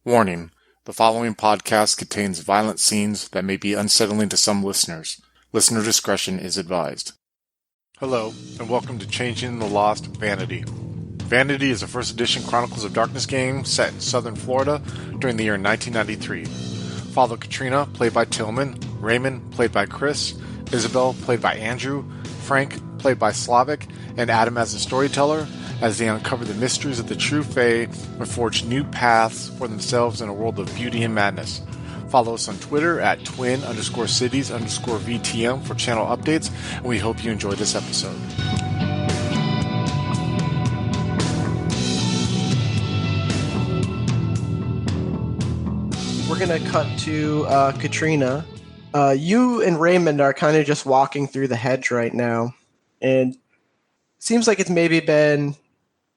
Warning: the following podcast contains violent scenes that may be unsettling to some listeners. Listener discretion is advised. Hello, and welcome to Changing the Lost Vanity. Vanity is a first edition Chronicles of Darkness game set in southern Florida during the year 1993. Follow Katrina, played by Tillman, Raymond, played by Chris, Isabel, played by Andrew, Frank, played by Slavic, and Adam as the storyteller, as they uncover the mysteries of the true Fae and forge new paths for themselves in a world of beauty and madness. Follow us on Twitter at twin_cities_VTM for channel updates, and we hope you enjoy this episode. We're going to cut to Katrina. You and Raymond are kind of just walking through the hedge right now, and it seems like it's maybe been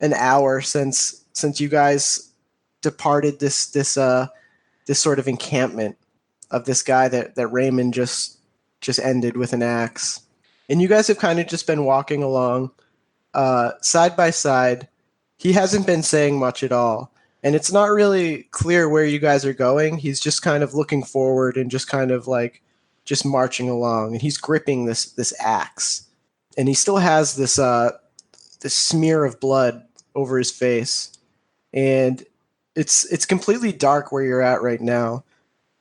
an hour since you guys departed this sort of encampment of this guy that Raymond just ended with an axe. And you guys have kind of just been walking along side by side. He hasn't been saying much at all. And it's not really clear where you guys are going. He's just kind of looking forward and just kind of like just marching along. And he's gripping this axe. And he still has this smear of blood over his face. And it's completely dark where you're at right now.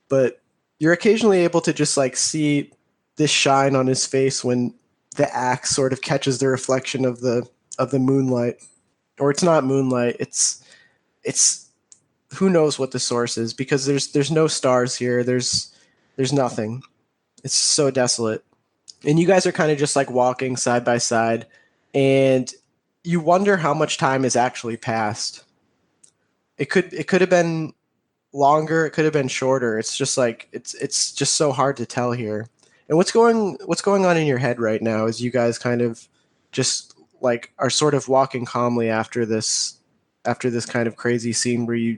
But you're occasionally able to just like see this shine on his face when the axe sort of catches the reflection of the moonlight. Or it's not moonlight, it's who knows what the source is, because there's no stars here. There's nothing. It's so desolate. And you guys are kind of just like walking side by side, and you wonder how much time has actually passed. It could have been longer, it could have been shorter. It's just like it's just so hard to tell here. And what's going on in your head right now is you guys kind of just like are sort of walking calmly after this kind of crazy scene where you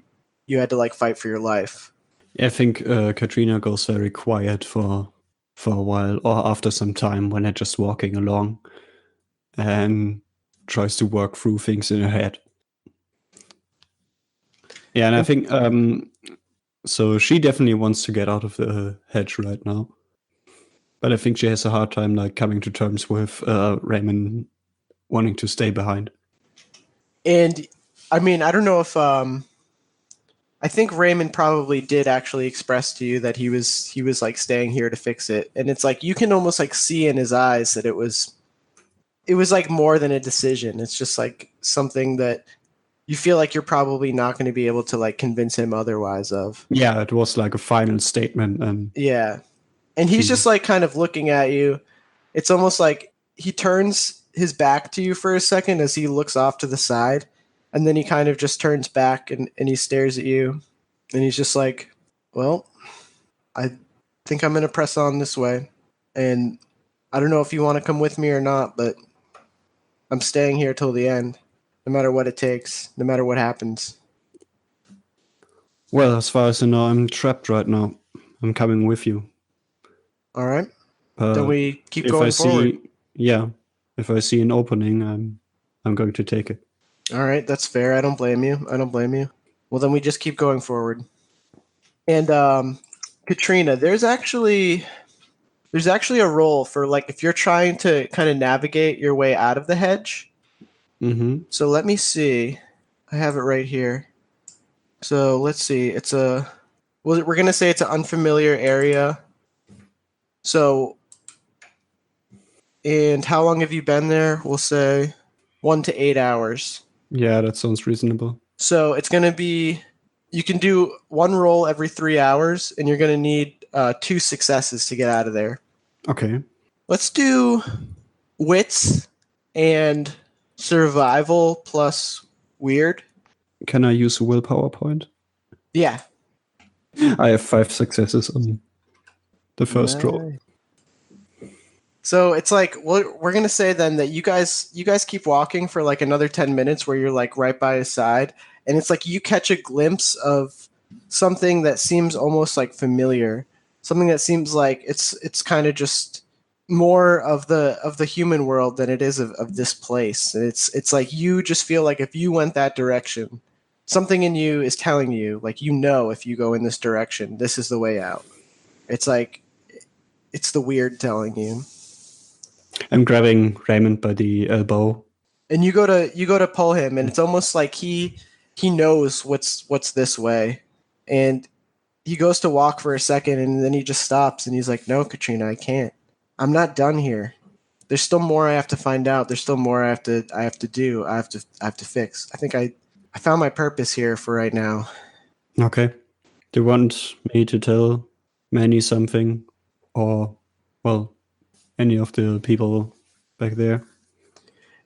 had to like fight for your life. I think Katrina goes very quiet for a while, or after some time when they're just walking along, and tries to work through things in her head. Yeah, and I think so she definitely wants to get out of the hedge right now. But I think she has a hard time like coming to terms with Raymond wanting to stay behind. And I mean, I don't know if I think Raymond probably did actually express to you that he was like staying here to fix it. And it's like you can almost like see in his eyes that it was like more than a decision. It's just like something that you feel like you're probably not going to be able to like convince him otherwise of. Yeah, it was like a final statement. And yeah. And he's just like kind of looking at you. It's almost like he turns his back to you for a second as he looks off to the side. And then he kind of just turns back and he stares at you. And he's just like, well, I think I'm going to press on this way. And I don't know if you want to come with me or not, but I'm staying here till the end, no matter what it takes, no matter what happens. Well, as far as I know, I'm trapped right now. I'm coming with you. All right. Then we keep going forward. If I see an opening, I'm going to take it. All right, that's fair. I don't blame you. Well, then we just keep going forward. And Katrina, there's actually a role for like if you're trying to kind of navigate your way out of the hedge. Mm-hmm. So let me see. I have it right here. So let's see. We're going to say it's an unfamiliar area. So, and how long have you been there? We'll say 1 to 8 hours. Yeah, that sounds reasonable. So it's going to be, you can do one roll every 3 hours, and you're going to need 2 successes to get out of there. Okay. Let's do wits and survival plus weird. Can I use a willpower point? Yeah. I have 5 successes on the first roll. So it's like we're gonna say then that you guys keep walking for like another 10 minutes where you're like right by his side, and it's like you catch a glimpse of something that seems almost like familiar, something that seems like it's kind of just more of the human world than it is of this place. And it's like you just feel like if you went that direction, something in you is telling you, like, if you go in this direction, this is the way out. It's like, it's the weird telling you. I'm grabbing Raymond by the elbow. And you go to pull him, and it's almost like he knows what's this way. And he goes to walk for a second, and then he just stops, and he's like, "No, Katrina, I can't. I'm not done here. There's still more I have to find out. There's still more I have to do. I have to fix. I think I found my purpose here for right now." Okay. Do you want me to tell Manny something? Or, well, any of the people back there?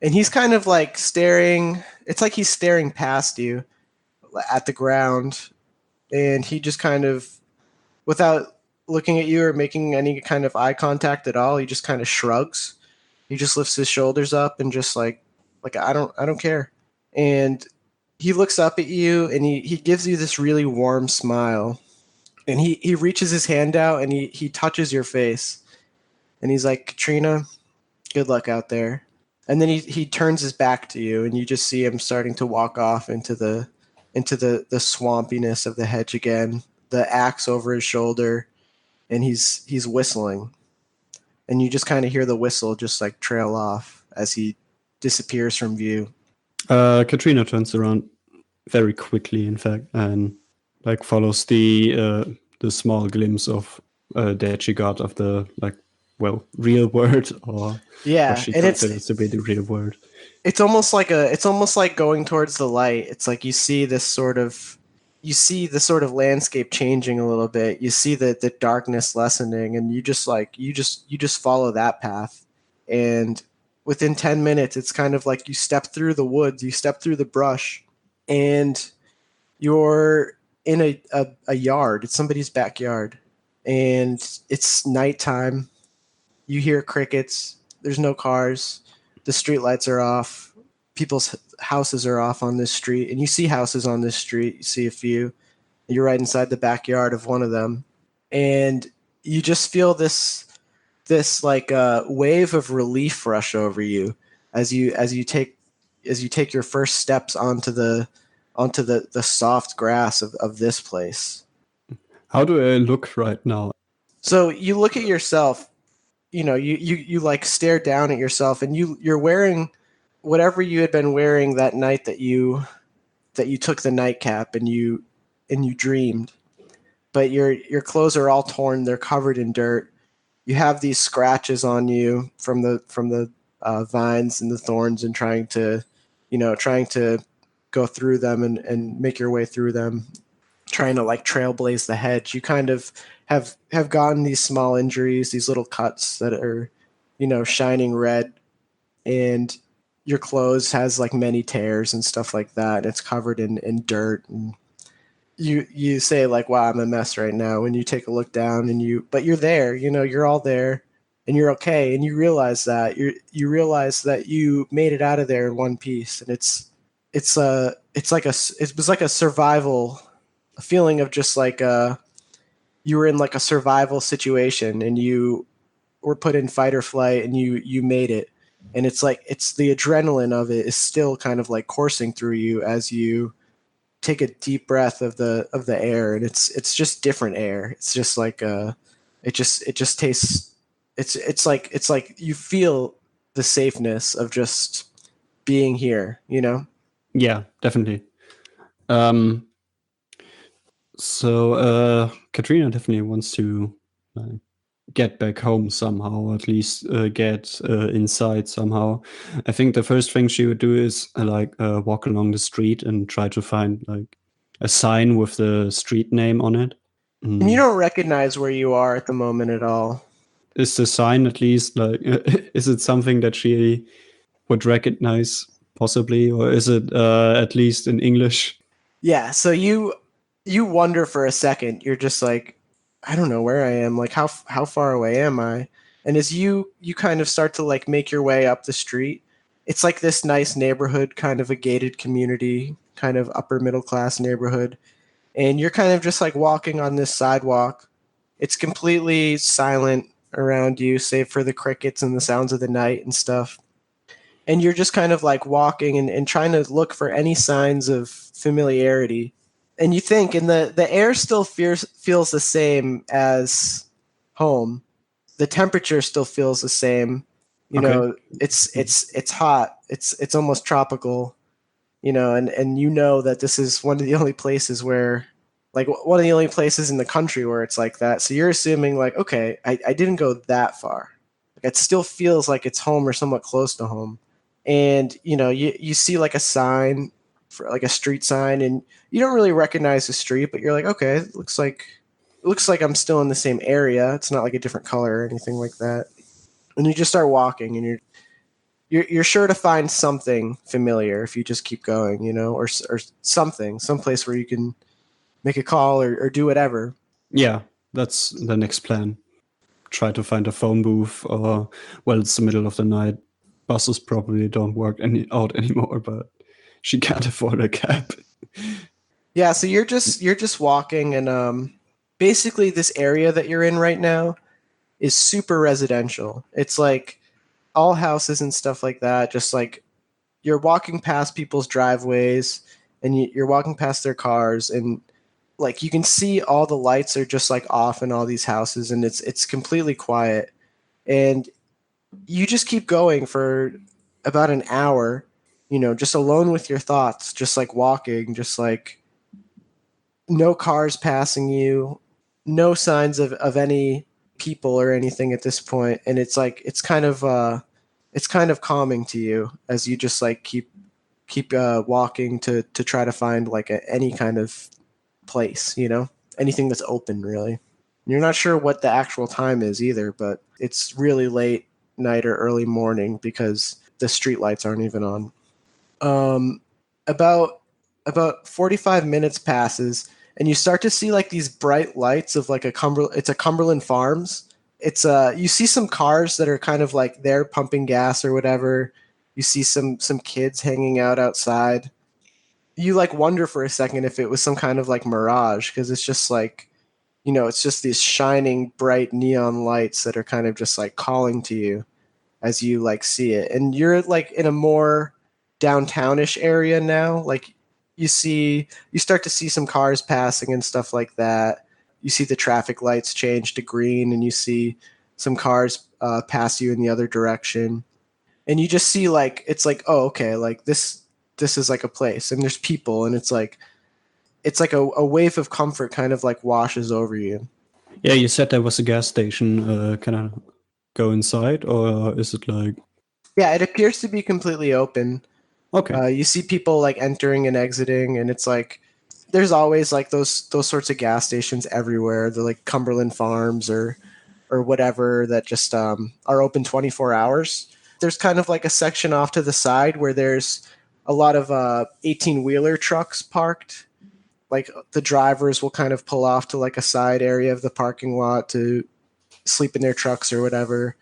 And he's kind of like staring. It's like he's staring past you at the ground, and he just kind of, without looking at you or making any kind of eye contact at all, he just kind of shrugs. He just lifts his shoulders up and just like I don't care. And he looks up at you, and he gives you this really warm smile. And he reaches his hand out, and he touches your face. And he's like, "Katrina, good luck out there." And then he turns his back to you, and you just see him starting to walk off into the swampiness of the hedge again, the axe over his shoulder, and he's whistling. And you just kind of hear the whistle just like trail off as he disappears from view. Katrina turns around very quickly, in fact, and like follows the small glimpse of that she got of the real world, or Yeah, what she and considers to be the real world. It's almost like going towards the light. It's like you see the sort of landscape changing a little bit. You see the darkness lessening, and you just follow that path. And within 10 minutes, it's kind of like you step through the woods, you step through the brush, and you're in a yard. It's somebody's backyard, and it's nighttime. You hear crickets. There's no cars. The street lights are off. People's houses are off on this street, and you see houses on this street. You see a few. You're right inside the backyard of one of them, and you just feel this like wave of relief rush over you as you take your first steps onto the soft grass of this place. How do I look right now? So you look at yourself. You like stare down at yourself, and you're wearing whatever you had been wearing that night that you took the nightcap and you dreamed. But your clothes are all torn. They're covered in dirt. You have these scratches on you from the vines and the thorns, and trying to go through them and make your way through them, trying to like trailblaze the hedge. You kind of have gotten these small injuries, these little cuts that are, shining red, and your clothes has like many tears and stuff like that. It's covered in dirt, and you say like, "Wow, I'm a mess right now." And you take a look down, but you're there, you're all there, and you're okay. And you realize that you made it out of there in one piece, and it was like a survival, a feeling of just like you were in like a survival situation, and you were put in fight or flight, and you made it. And it's the adrenaline of it is still kind of like coursing through you as you take a deep breath of the air, and it's just different air. It's just like it just tastes, it's like you feel the safeness of just being here, Yeah, definitely. So Katrina definitely wants to get back home somehow, or at least get inside somehow. I think the first thing she would do is walk along the street and try to find like a sign with the street name on it. And you don't recognize where you are at the moment at all. Is the sign at least like is it something that she would recognize possibly, or is it at least in English? Yeah, so you wonder for a second. You're just like, I don't know where I am. Like, how far away am I? And as you kind of start to like make your way up the street, it's like this nice neighborhood, kind of a gated community, kind of upper middle class neighborhood. And you're kind of just like walking on this sidewalk. It's completely silent around you, save for the crickets and the sounds of the night and stuff. and you're just kind of like walking and trying to look for any signs of familiarity. And you think, and the air still feels the same as home. The temperature still feels the same. You Okay. know, it's hot. It's almost tropical. You know, and you know that this is one of the only places where, like, one of the only places in the country where it's like that. So you're assuming, like, okay, I didn't go that far. Like, it still feels like it's home or somewhat close to home. And, you know, you see like a sign, for like a street sign, and you don't really recognize the street, but you're like, okay, it looks like I'm still in the same area. It's not like a different color or anything like that. And you just start walking, and you're sure to find something familiar if you just keep going, you know, or something, someplace where you can make a call or do whatever. Yeah, that's the next plan. Try to find a phone booth, or, well, it's the middle of the night. Buses probably don't work out anymore, but she can't afford a cab. Yeah, so you're just walking, and basically this area that you're in right now is super residential. It's like all houses and stuff like that. Just like you're walking past people's driveways, and you're walking past their cars, and like you can see all the lights are just like off in all these houses, and it's completely quiet. And you just keep going for about an hour, you know, just alone with your thoughts, just like walking, just like no cars passing you, no signs of any people or anything at this point. And it's like it's kind of calming to you as you just like keep walking to try to find like any kind of place, you know, anything that's open really. You're not sure what the actual time is either, but it's really late night or early morning because the street lights aren't even on. Um, about about 45 minutes passes, and you start to see like these bright lights of like it's a Cumberland Farms. It's you see some cars that are kind of like they're pumping gas or whatever. You see some kids hanging out outside. You like wonder for a second if it was some kind of like mirage, because it's just like, you know, it's just these shining bright neon lights that are kind of just like calling to you as you like see it. And you're like in a more downtownish area now. Like you start to see some cars passing and stuff like that. You see the traffic lights change to green, and you see some cars pass you in the other direction. And you just see like it's like, oh, okay, like this is like a place, and there's people, and it's like a wave of comfort kind of like washes over you. Yeah, you said there was a gas station. Can I go inside, or is it like, Yeah, it appears to be completely open. okay? You see people like entering and exiting, and it's like there's always like those sorts of gas stations everywhere. They're like Cumberland Farms or whatever that just are open 24 hours. There's kind of like a section off to the side where there's a lot of 18-wheeler trucks parked. Like the drivers will kind of pull off to like a side area of the parking lot to sleep in their trucks or whatever.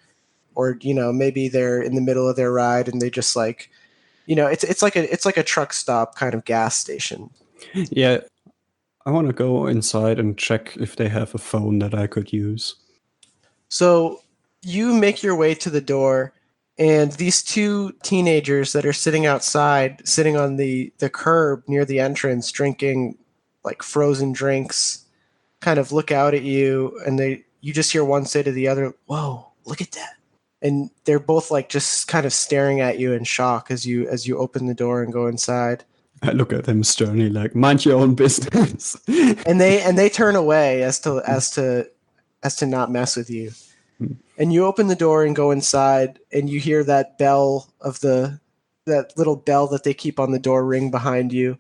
Or, you know, maybe they're in the middle of their ride and they just like, you know, it's like a truck stop kind of gas station. Yeah, I want to go inside and check if they have a phone that I could use. So you make your way to the door, and these two teenagers that are sitting outside, sitting on the curb near the entrance, drinking like frozen drinks, kind of look out at you, and you just hear one say to the other, "Whoa, look at that." And they're both like just kind of staring at you in shock as you open the door and go inside. I look at them sternly, like, mind your own business. And they turn away as to not mess with you. And you open the door and go inside, and you hear that bell of that little bell that they keep on the door ring behind you.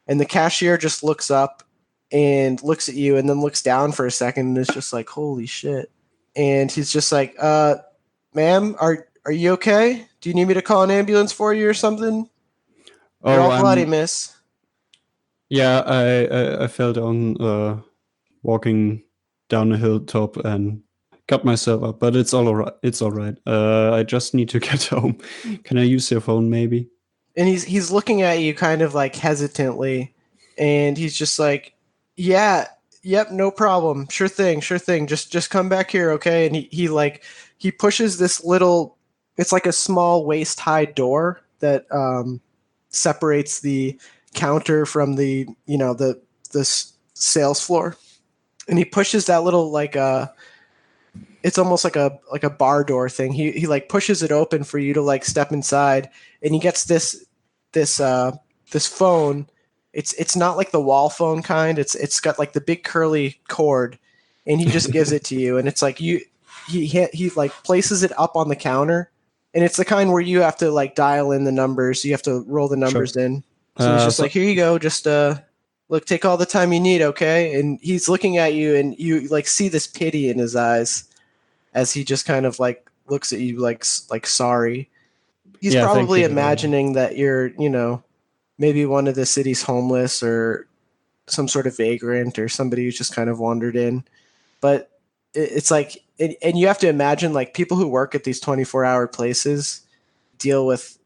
And the cashier just looks up and looks at you and then looks down for a second and is just like, holy shit. And he's just like, ma'am, are you okay? Do you need me to call an ambulance for you or something? You're Oh, all bloody, miss. yeah, I fell down walking down a hilltop and cut myself up, but it's all right. It's all right. I just need to get home. Can I use your phone, maybe? And he's looking at you kind of like hesitantly, and he's just like, yeah, yep, no problem, sure thing, just come back here, okay? And he pushes this little It's like a small waist-high door that separates the counter from the sales floor, and he pushes that little it's almost like a bar door thing. He like pushes it open for you to like step inside, and he gets this this phone. It's not like the wall phone kind. It's got like the big curly cord, and he just gives it to you, and it's like he like places it up on the counter, and it's the kind where you have to like dial in the numbers. You have to roll the numbers in. So he's just like, here you go, just look, take all the time you need, okay? And he's looking at you, and you like see this pity in his eyes as he just kind of like looks at you like sorry. He's probably imagining that you're, maybe one of the city's homeless or some sort of vagrant or somebody who's just kind of wandered in. But it's like, and you have to imagine like people who work at these 24-hour places deal with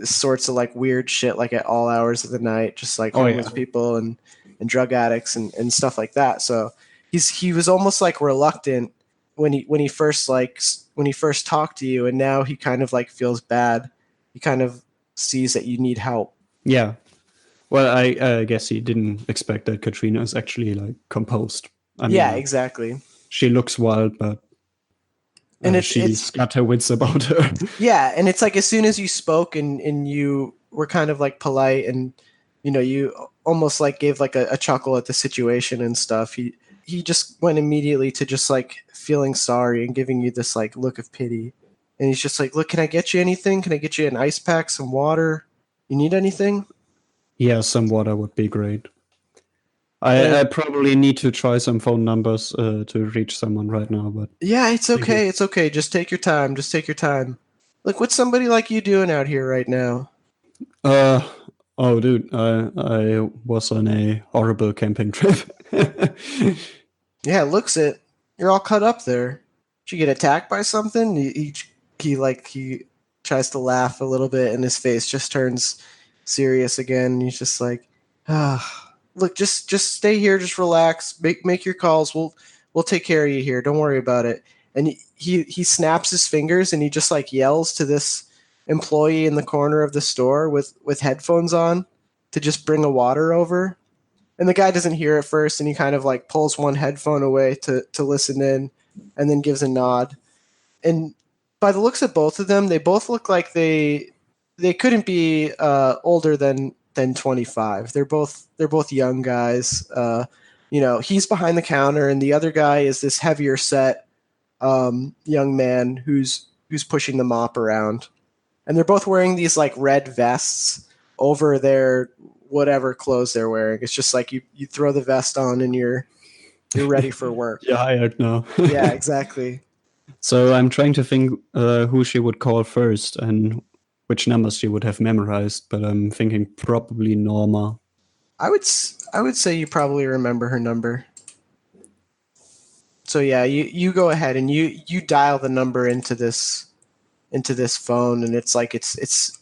sorts of like weird shit like at all hours of the night, just like homeless people and drug addicts and stuff like that. So he was almost like reluctant when he first talked to you, and now he kind of like feels bad. He kind of sees that you need help. Yeah. Well, I guess he didn't expect that Katrina is actually like composed. I mean, exactly. She looks wild, but she's got her wits about her. Yeah, and it's like as soon as you spoke and you were kind of like polite and you almost like gave like a chuckle at the situation and stuff. He just went immediately to just like feeling sorry and giving you this like look of pity. And he's just like, look, can I get you anything? Can I get you an ice pack, some water? You need anything? Yeah, some water would be great. I probably need to try some phone numbers to reach someone right now, but yeah, it's okay. It's okay. Just take your time. Look, what's somebody like you doing out here right now? Oh, dude, I was on a horrible camping trip. Yeah, it looks it. You're all cut up there. Did you get attacked by something? He tries to laugh a little bit, and his face just turns serious again. He's just like, look, just stay here, just relax, make your calls. We'll take care of you here. Don't worry about it. And he snaps his fingers, and he just like yells to this employee in the corner of the store with headphones on to just bring a water over. And the guy doesn't hear it first, and he kind of like pulls one headphone away to listen in, and then gives a nod. And by the looks of both of them, they both look like they couldn't be older than 25. They're both young guys. He's behind the counter, and the other guy is this heavier set young man who's pushing the mop around. And they're both wearing these like red vests over their whatever clothes they're wearing. It's just like you throw the vest on and you're ready for work. You're hired now. Yeah, exactly. So I'm trying to think who she would call first and which numbers she would have memorized, but I'm thinking probably Norma. I would say you probably remember her number. So yeah, you go ahead and you dial the number into this phone, and it's like it's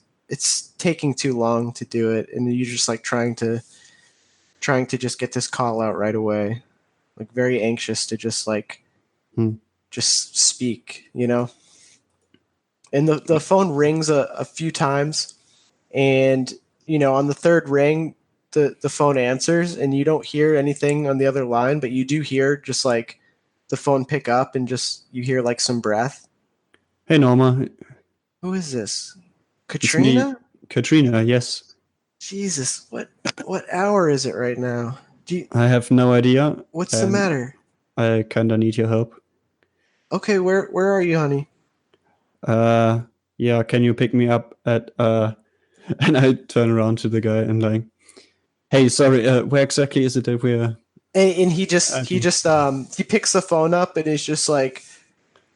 taking too long to do it, and you're just like trying to just get this call out right away, like very anxious to just like just speak, And the phone rings a few times, and on the third ring, the phone answers, and you don't hear anything on the other line, but you do hear just like the phone pick up, and just you hear like some breath. Hey Norma. Who is this? Katrina? Katrina, yes. Jesus, what hour is it right now? I have no idea. What's the matter? I kinda need your help. Okay, where are you, honey? Yeah, can you pick me up at and I turn around to the guy and like, hey, sorry, where exactly is it that we're and he picks the phone up and is just like,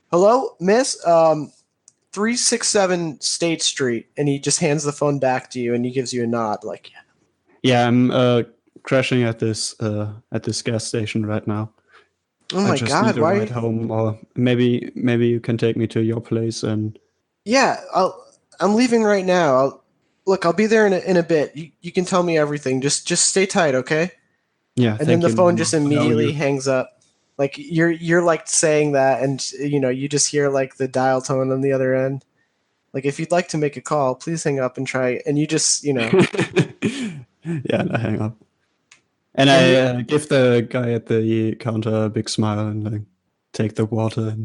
hello, miss, 367 State Street, and he just hands the phone back to you, and he gives you a nod, like, yeah, I'm crashing at this gas station right now. Oh my I just God! need a ride home, or maybe you can take me to your place and. Yeah, I'm leaving right now. I'll be there in a bit. You can tell me everything. Just stay tight, okay? Yeah. And then the phone just immediately hangs up. Like you're like saying that, and you just hear like the dial tone on the other end. Like, if you'd like to make a call, please hang up and try. And you just, Yeah, and I hang up. And and you, I give the guy at the counter a big smile and like take the water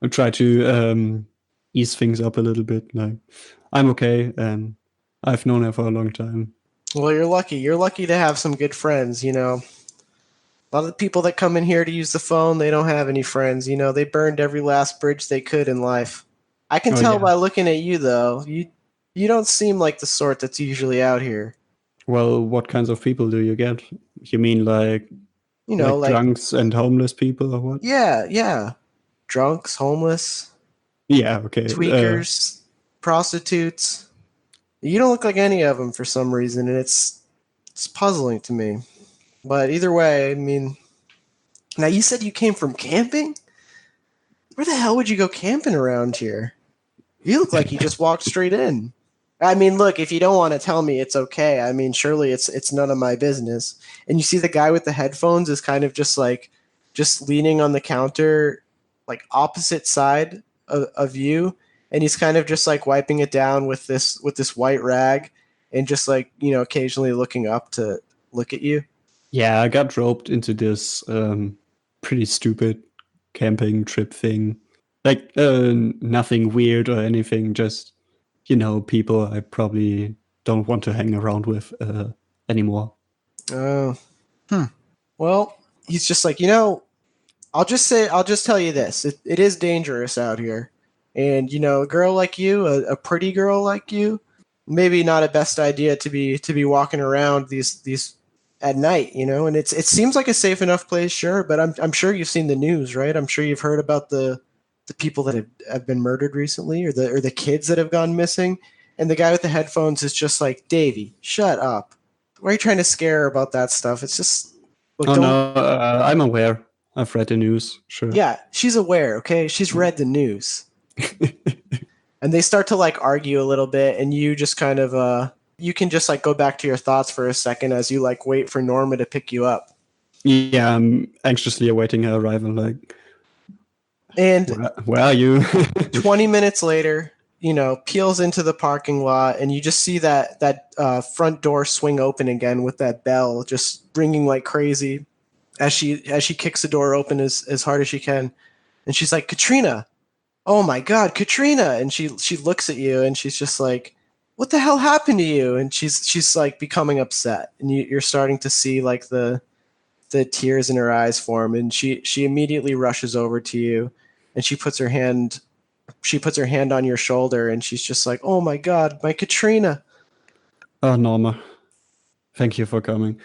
and try to ease things up a little bit. Like, I'm okay, and I've known her for a long time. well, you're lucky. You're lucky to have some good friends. A lot of the people that come in here to use the phone, they don't have any friends. They burned every last bridge they could in life. I can Oh tell yeah. by looking at you, though. You don't seem like the sort that's usually out here. Well, what kinds of people do you get? You mean like Like, drunks and homeless people or what? yeah, yeah. Drunks, homeless, Yeah. Okay. tweakers, prostitutes. You don't look like any of them for some reason, and it's puzzling to me. But either way, I mean, now you said you came from camping? Where the hell would you go camping around here? You look like you just walked straight in. I mean, look, if you don't want to tell me, it's okay. I mean, surely it's none of my business. And you see the guy with the headphones is kind of just leaning on the counter, like opposite side of you, and he's kind of just like wiping it down with this white rag, and just like occasionally looking up to look at you. Yeah, I got roped into this pretty stupid camping trip thing. Like nothing weird or anything, just people I probably don't want to hang around with anymore. Oh, well, he's just like I'll just tell you this: it is dangerous out here, and a girl like you, a pretty girl like you, maybe not a best idea to be walking around these at night. And it seems like a safe enough place, sure, but I'm sure you've seen the news, right? I'm sure you've heard about the people that have been murdered recently, or the kids that have gone missing, and the guy with the headphones is just like, Davey, shut up. Why are you trying to scare her about that stuff? It's just look, Oh don't. no, I'm aware. I've read the news. Sure. Yeah, she's aware, okay? She's read the news. And they start to like argue a little bit, and you just kind of you can just like go back to your thoughts for a second as you like wait for Norma to pick you up. Yeah, I'm anxiously awaiting her arrival. Like, And where are you? 20 minutes later, peels into the parking lot, and you just see that front door swing open again with that bell just ringing like crazy as she kicks the door open as hard as she can. And she's like, Katrina, oh my God, Katrina. And she looks at you and she's just like, what the hell happened to you? And she's like becoming upset, and you're starting to see like the tears in her eyes form, and she immediately rushes over to you, and she puts her hand on your shoulder, and she's just like, oh my God, my Katrina. Oh, Norma, thank you for coming.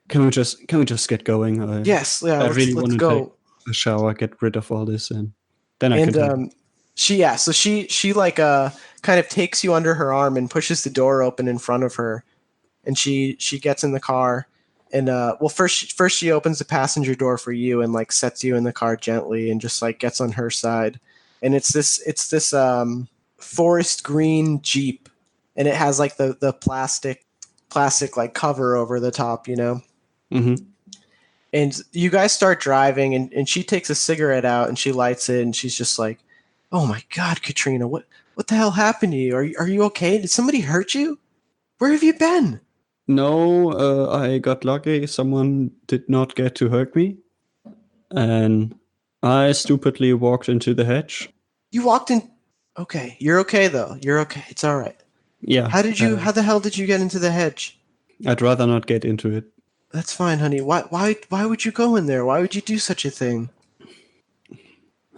Can we just get going? Yes, yeah, I let's really want let's to take go. a shower, get rid of all this, and then I can And tell you. she like kind of takes you under her arm and pushes the door open in front of her, and she gets in the car. And well, first she opens the passenger door for you and like sets you in the car gently and just like gets on her side. And it's this forest green Jeep, and it has like the plastic like cover over the top. Mm-hmm. And you guys start driving, and she takes a cigarette out and she lights it, and she's just like, oh my God, Katrina, what the hell happened to you? Are you okay? Did somebody hurt you? Where have you been? No, I got lucky. Someone did not get to hurt me, and I stupidly walked into the hedge. You walked in. Okay, you're okay though. You're okay. It's all right. Yeah, How the hell did you get into the hedge? I'd rather not get into it. That's fine, honey. Why would you go in there? Why would you do such a thing?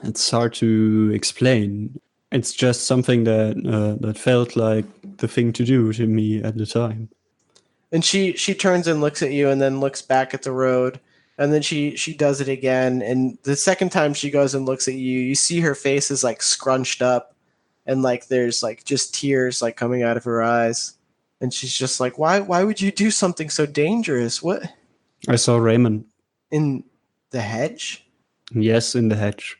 It's hard to explain. It's just something that felt like the thing to do to me at the time. And she turns and looks at you, and then looks back at the road, and then she does it again. And the second time she goes and looks at you, you see her face is like scrunched up, and like there's like just tears like coming out of her eyes. And she's just like, why would you do something so dangerous? What, I saw Raymond. in the hedge? Yes, in the hedge.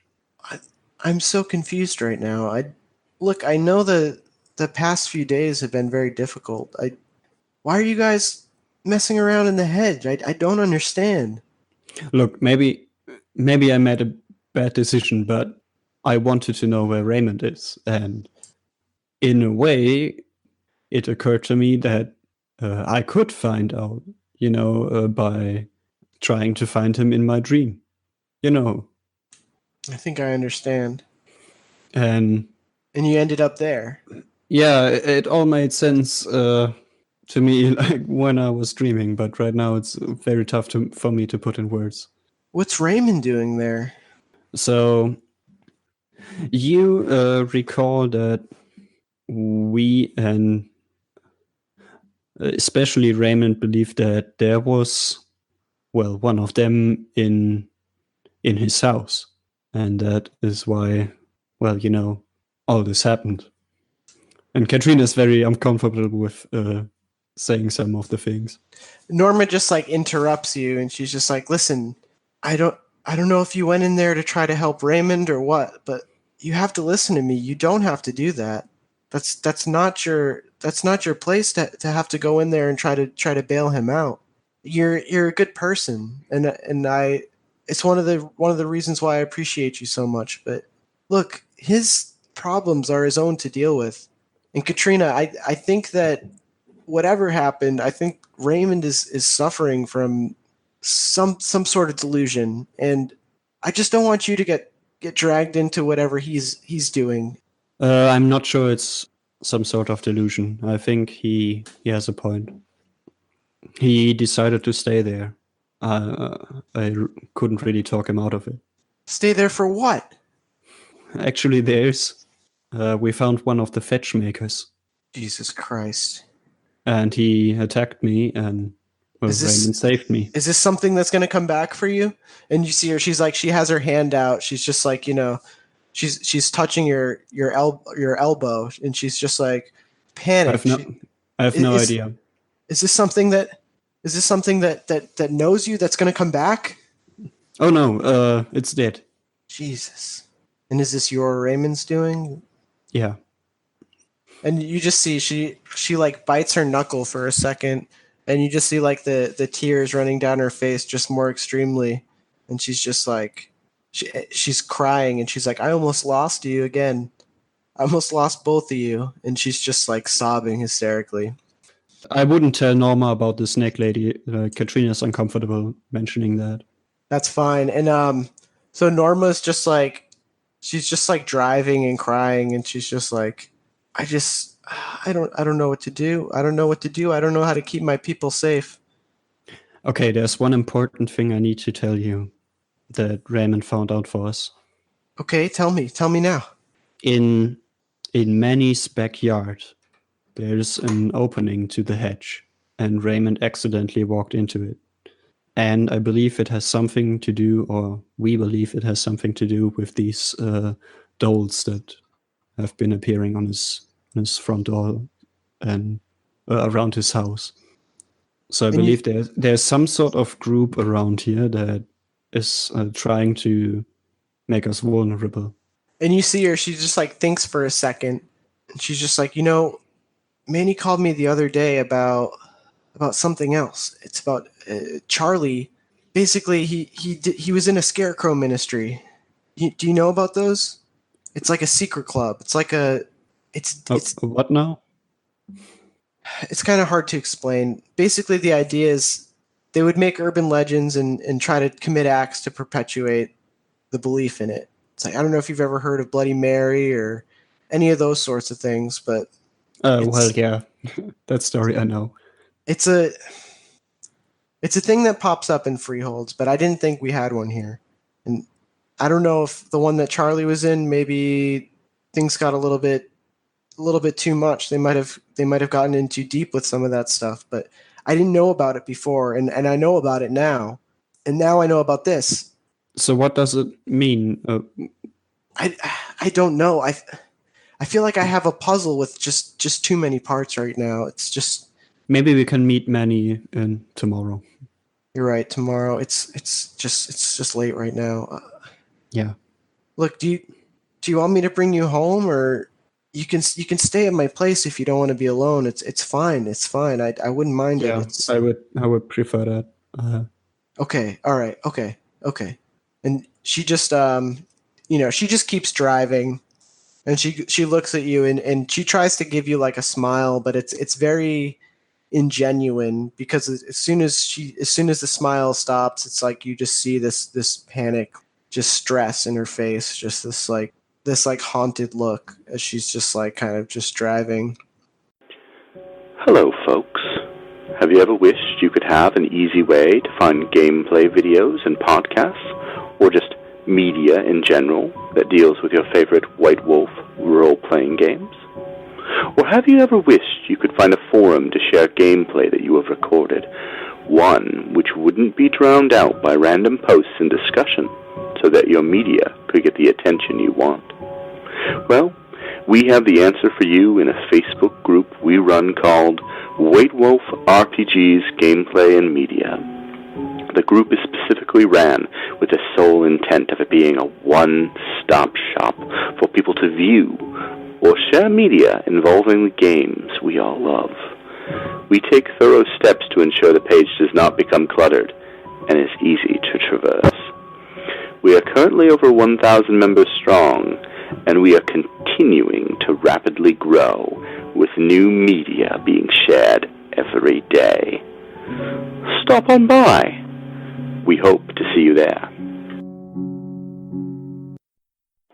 I'm so confused right now. I know the past few days have been very difficult. Why are you guys messing around in the hedge? I don't understand. Look, maybe I made a bad decision, but I wanted to know where Raymond is, and in a way, it occurred to me that I could find out, by trying to find him in my dream. I think I understand. And you ended up there. yeah, it all made sense to me like when I was dreaming, but right now it's very tough for me to put in words. What's Raymond doing there? So you recall that we and especially Raymond believed that there was, well, one of them in his house, and that is why, well, all this happened. And Katrina is very uncomfortable with saying some of the things. Norma just like interrupts you, and she's just like, "Listen, I don't know if you went in there to try to help Raymond or what, but you have to listen to me. You don't have to do that. That's not your place to have to go in there and try to bail him out. You're a good person, and I it's one of the reasons why I appreciate you so much. But look, his problems are his own to deal with. And Katrina, I think that whatever happened, I think Raymond is suffering from some sort of delusion, and I just don't want you to get dragged into whatever he's doing. I'm not sure it's some sort of delusion. I think he has a point. He decided to stay there. Couldn't really talk him out of it. Stay there for what? Actually, we found one of the fetch makers. Jesus Christ. And he attacked me, and Raymond saved me. Is this something that's going to come back for you? And you see her, she has her hand out. She's just like, she's touching your elbow, and she's just like panicked. I have no idea. Is this something that knows you, that's going to come back? Oh no, it's dead. Jesus. And is this your Raymond's doing? Yeah. And you just see she like bites her knuckle for a second, and you just see like the tears running down her face just more extremely, and she's just like she's crying, and she's like, I almost lost you again. I almost lost both of you. And she's just like sobbing hysterically. I wouldn't tell Norma about the snake lady. Katrina's uncomfortable mentioning that. That's fine. And so Norma's just like, she's just like driving and crying, and she's just like, I don't know what to do. I don't know what to do. I don't know how to keep my people safe. Okay, there's one important thing I need to tell you that Raymond found out for us. Okay, tell me now. In Manny's backyard, there's an opening to the hedge, and Raymond accidentally walked into it. And I believe it has something to do, or we believe it has something to do with these dolls that have been appearing on his front door and around his house. So I believe there's some sort of group around here that is trying to make us vulnerable. And you see her, she just like thinks for a second, and she's just like, Manny called me the other day about something else. It's about Charlie. Basically, he was in a scarecrow ministry. Do you know about those? It's like a secret club. It's like it's what now? It's kind of hard to explain. Basically, the idea is they would make urban legends and try to commit acts to perpetuate the belief in it. It's like, I don't know if you've ever heard of Bloody Mary or any of those sorts of things, but well, yeah, that story I know. It's a thing that pops up in freeholds, but I didn't think we had one here. And I don't know if the one that Charlie was in, maybe things got a little bit too much. They might have gotten in too deep with some of that stuff, but I didn't know about it before, and I know about it now. And now I know about this. So what does it mean? I don't know. I feel like I have a puzzle with just too many parts right now. It's just, maybe we can meet Manny tomorrow. You're right. Tomorrow. It's just late right now. Yeah. Look, do you want me to bring you home, or you can stay at my place if you don't want to be alone? It's fine. It's fine. I wouldn't mind it. I would prefer that. Okay. All right. Okay. And she just she just keeps driving, And she looks at you and she tries to give you like a smile, but it's very ingenuine, because as soon as the smile stops, it's like you just see this panic, just stress in her face, just this haunted look as she's just like kind of just driving. Hello, folks. Have you ever wished you could have an easy way to find gameplay videos and podcasts, or just media in general that deals with your favorite White Wolf role-playing games? Or have you ever wished you could find a forum to share gameplay that you have recorded, one which wouldn't be drowned out by random posts and discussion, so that your media could get the attention you want? Well, we have the answer for you in a Facebook group we run called White Wolf RPGs Gameplay and Media. The group is specifically ran with the sole intent of it being a one-stop shop for people to view or share media involving the games we all love. We take thorough steps to ensure the page does not become cluttered and is easy to traverse. We are currently over 1,000 members strong, and we are continuing to rapidly grow, with new media being shared every day. Stop on by. We hope to see you there.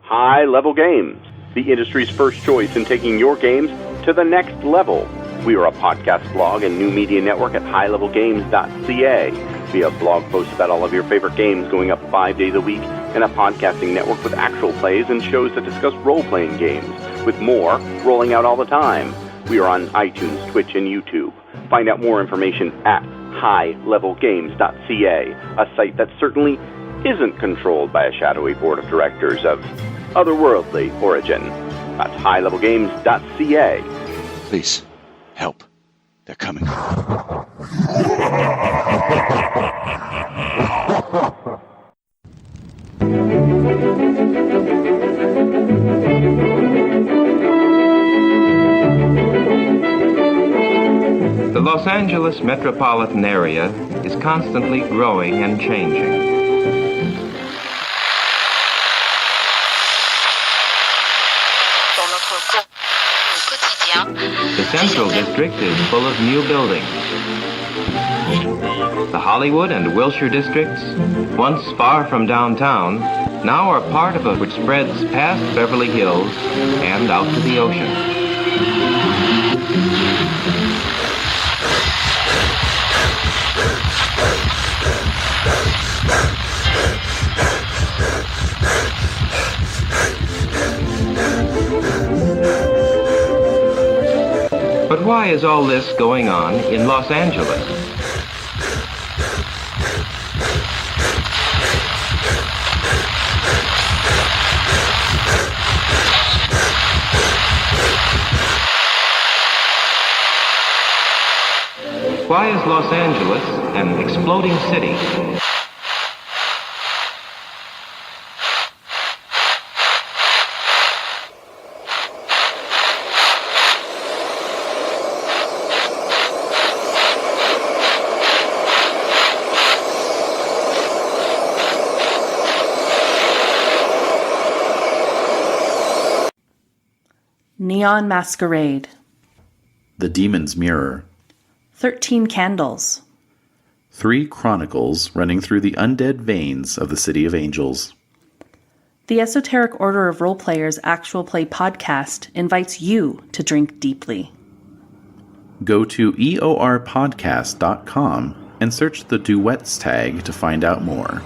High Level Games, the industry's first choice in taking your games to the next level. We are a podcast blog and new media network at highlevelgames.ca. We have blog posts about all of your favorite games going up 5 days a week, and a podcasting network with actual plays and shows that discuss role-playing games, with more rolling out all the time. We are on iTunes, Twitch, and YouTube. Find out more information at highlevelgames.ca, a site that certainly isn't controlled by a shadowy board of directors of otherworldly origin. That's highlevelgames.ca. Please, help. They're coming. The Los Angeles metropolitan area is constantly growing and changing. The Central District is full of new buildings. The Hollywood and Wilshire districts, once far from downtown, now are part of a which spreads past Beverly Hills and out to the ocean. But why is all this going on in Los Angeles? Why is Los Angeles an exploding city? Neon Masquerade. The Demon's Mirror. 13 Candles. 3 Chronicles running through the undead veins of the City of Angels. The Esoteric Order of Role Players Actual Play podcast invites you to drink deeply. Go to eorpodcast.com and search the duets tag to find out more.